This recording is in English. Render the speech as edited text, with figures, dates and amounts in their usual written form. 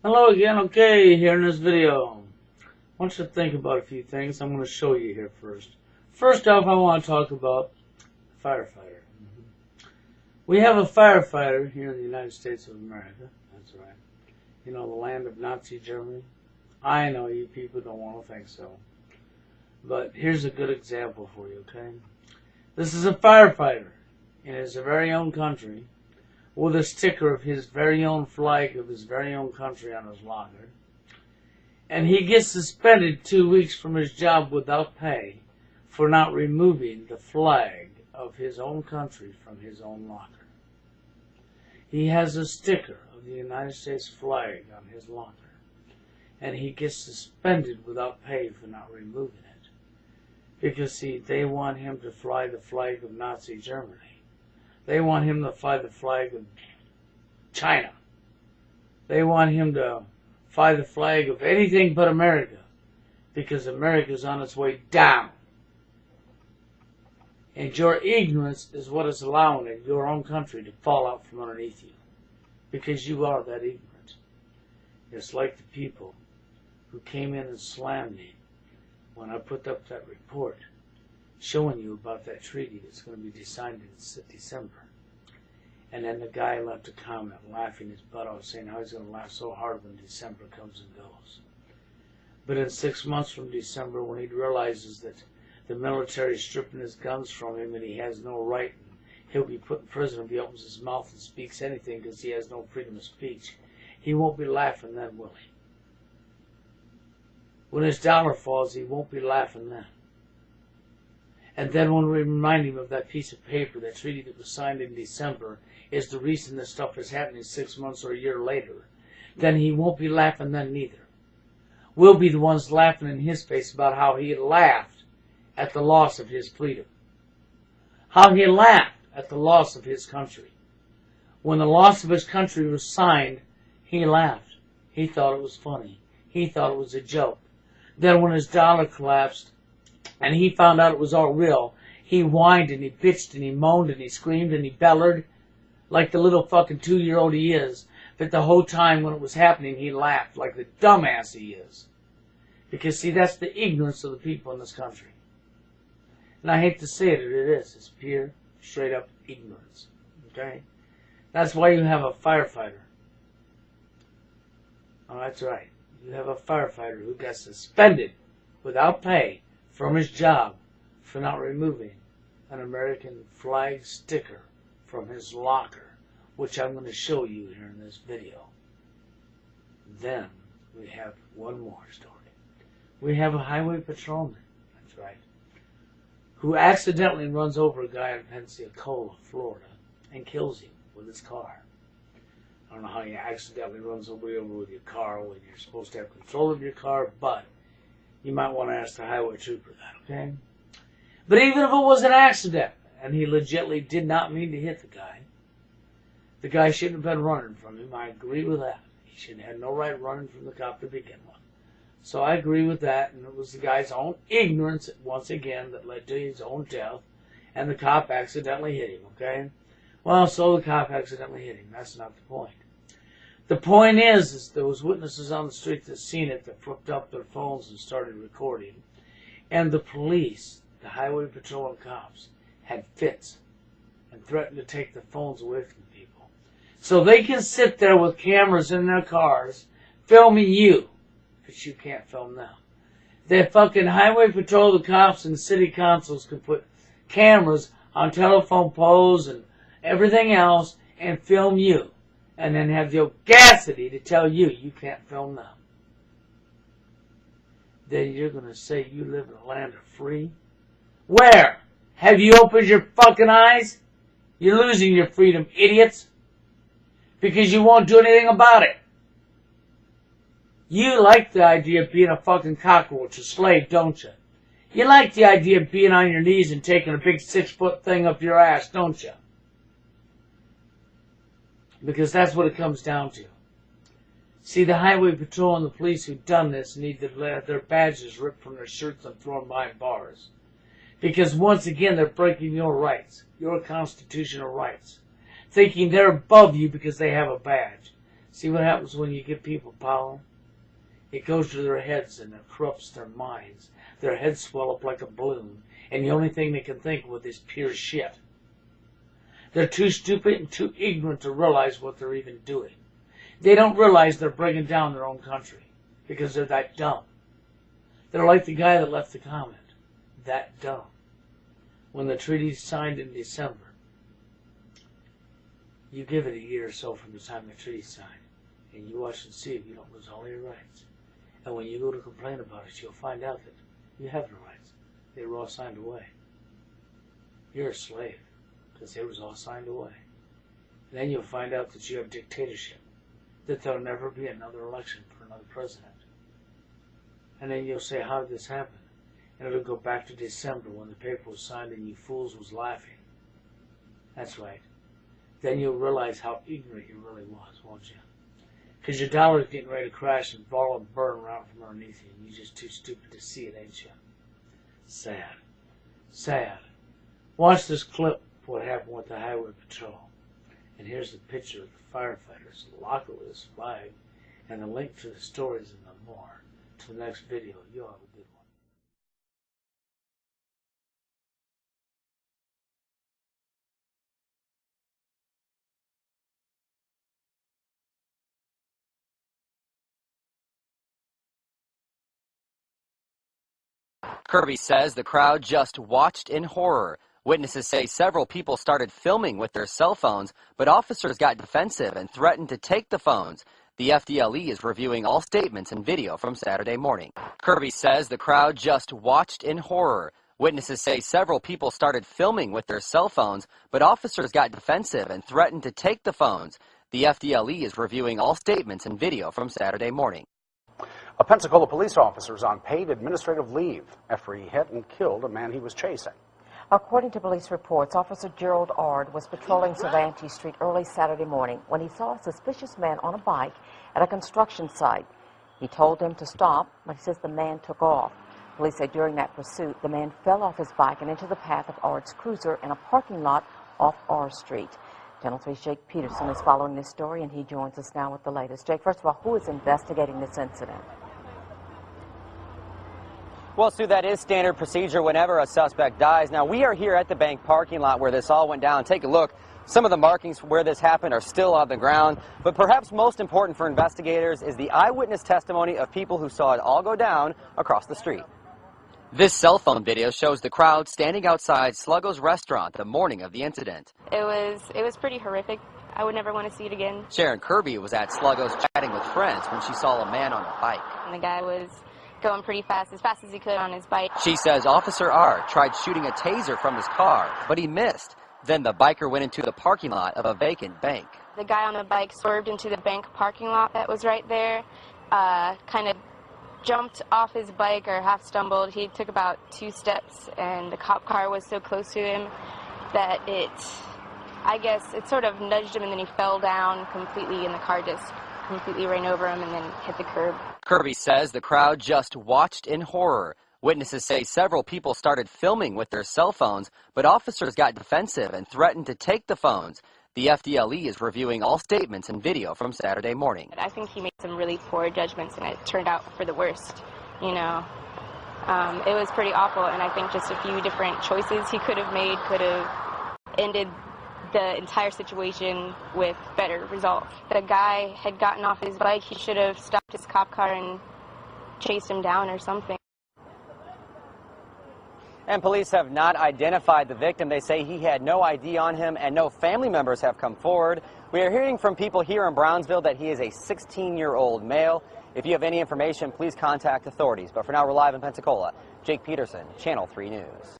Hello again. Okay, here in this video, I want you to think about a few things. I'm going to show you here first. First off, I want to talk about a firefighter. We have a firefighter here in the United States of America. That's right. You know, the land of Nazi Germany. I know you people don't want to think so. But here's a good example for you, okay? This is a firefighter in his very own country, with a sticker of his very own flag of his very own country on his locker. And he gets suspended 2 weeks from his job without pay for not removing the flag of his own country from his own locker. He has a sticker of the United States flag on his locker, and he gets suspended without pay for not removing it. Because, see, they want him to fly the flag of Nazi Germany. They want him to fly the flag of China. They want him to fly the flag of anything but America, because America's on its way down. And your ignorance is what is allowing in your own country to fall out from underneath you, because you are that ignorant. It's like the people who came in and slammed me when I put up that report showing you about that treaty that's going to be signed in December. And then the guy left a comment laughing his butt off, saying how he's going to laugh so hard when December comes and goes. But in 6 months from December, when he realizes that the military is stripping his guns from him and he has no right, and he'll be put in prison if he opens his mouth and speaks anything because he has no freedom of speech, he won't be laughing then, will he? When his dollar falls, he won't be laughing then. And then when we remind him of that piece of paper, that treaty that was signed in December, is the reason this stuff is happening 6 months or a year later, then he won't be laughing then neither. We'll be the ones laughing in his face about how he laughed at the loss of his freedom. How he laughed at the loss of his country. When the loss of his country was signed, he laughed. He thought it was funny. He thought it was a joke. Then when his dollar collapsed, and he found out it was all real, he whined and he bitched and he moaned and he screamed and he bellered like the little fucking 2-year-old he is. But the whole time when it was happening, he laughed like the dumbass he is. Because, see, that's the ignorance of the people in this country. And I hate to say it, it is. It's pure, straight up ignorance. Okay? That's why you have a firefighter. Oh, that's right. You have a firefighter who got suspended without pay from his job for not removing an American flag sticker from his locker, which I'm going to show you here in this video. Then we have one more story. We have a highway patrolman, that's right, who accidentally runs over a guy in Pensacola, Florida, and kills him with his car. I don't know how you accidentally run somebody over with your car when you're supposed to have control of your car, but you might want to ask the highway trooper that, okay? But even if it was an accident, and he legitimately did not mean to hit the guy shouldn't have been running from him. I agree with that. He should have had no right running from the cop to begin with. So I agree with that, and it was the guy's own ignorance, once again, that led to his own death, and the cop accidentally hit him, okay? Well, so the cop accidentally hit him. That's not the point. The point is there was witnesses on the street that seen it that flipped up their phones and started recording. And the police, the highway patrol and cops, had fits and threatened to take the phones away from people. So they can sit there with cameras in their cars filming you, but you can't film them. The fucking highway patrol, the cops, and the city councils can put cameras on telephone poles and everything else and film you. And then have the audacity to tell you you can't film them. Then you're going to say you live in a land of free? Where? Have you opened your fucking eyes? You're losing your freedom, idiots. Because you won't do anything about it. You like the idea of being a fucking cockroach, a slave, don't you? You like the idea of being on your knees and taking a big 6-foot thing up your ass, don't you? Because that's what it comes down to. See, the highway patrol and the police who've done this need to have their badges ripped from their shirts and thrown behind bars. Because once again, they're breaking your rights, your constitutional rights. Thinking they're above you because they have a badge. See what happens when you give people power? It goes to their heads and it corrupts their minds. Their heads swell up like a balloon, and the only thing they can think with is pure shit. They're too stupid and too ignorant to realize what they're even doing. They don't realize they're bringing down their own country because they're that dumb. They're like the guy that left the comment. That dumb. When the treaty's signed in December, you give it a year or so from the time the treaty's signed, and you watch and see if you don't lose all your rights. And when you go to complain about it, you'll find out that you have no rights. They were all signed away. You're a slave, because they was all signed away. And then you'll find out that you have dictatorship, that there'll never be another election for another president. And then you'll say, how did this happen? And it'll go back to December when the paper was signed and you fools was laughing. That's right. Then you'll realize how ignorant you really was, won't you? Because your dollar's getting ready to crash and fall and burn around from underneath you, and you're just too stupid to see it, ain't you? Sad. Sad. Watch this clip of what happened with the highway patrol. And here's the picture of the firefighters, the locker with his flag, and the link to the stories and the more. To the next video. You'll have a good one. Kirby says the crowd just watched in horror. Witnesses say several people started filming with their cell phones, but officers got defensive and threatened to take the phones. The FDLE is reviewing all statements and video from Saturday morning. Kirby says the crowd just watched in horror. Witnesses say several people started filming with their cell phones, but officers got defensive and threatened to take the phones. The FDLE is reviewing all statements and video from Saturday morning. A Pensacola police officer is on paid administrative leave after he hit and killed a man he was chasing. According to police reports, Officer Gerald Ard was patrolling Cervantes Street early Saturday morning when he saw a suspicious man on a bike at a construction site. He told him to stop, but he says the man took off. Police say during that pursuit, the man fell off his bike and into the path of Ard's cruiser in a parking lot off R Street. Channel 3's Jake Peterson is following this story, and he joins us now with the latest. Jake, first of all, who is investigating this incident? Well, Sue, that is standard procedure whenever a suspect dies. Now, we are here at the bank parking lot where this all went down. Take a look. Some of the markings where this happened are still on the ground. But perhaps most important for investigators is the eyewitness testimony of people who saw it all go down across the street. This cell phone video shows the crowd standing outside Sluggo's restaurant the morning of the incident. It was pretty horrific. I would never want to see it again. Sharon Kirby was at Sluggo's chatting with friends when she saw a man on a bike. And the guy was going pretty fast as he could on his bike. She says Officer R tried shooting a taser from his car, but he missed. Then the biker went into the parking lot of a vacant bank. The guy on the bike swerved into the bank parking lot that was right there, kind of jumped off his bike or half stumbled. He took about 2 steps, and the cop car was so close to him that I guess it sort of nudged him, and then he fell down completely, and the car just completely ran over him and then hit the curb. Kirby says the crowd just watched in horror. Witnesses say several people started filming with their cell phones, but officers got defensive and threatened to take the phones. The FDLE is reviewing all statements and video from Saturday morning. I think he made some really poor judgments, and it turned out for the worst, you know. It was pretty awful, and I think just a few different choices he could have made could have ended the entire situation with better results. The guy had gotten off his bike. He should have stopped his cop car and chased him down or something. And police have not identified the victim. They say he had no ID on him and no family members have come forward. We are hearing from people here in Brownsville that he is a 16-year-old male. If you have any information, please contact authorities. But for now, we're live in Pensacola. Jake Peterson, Channel 3 News.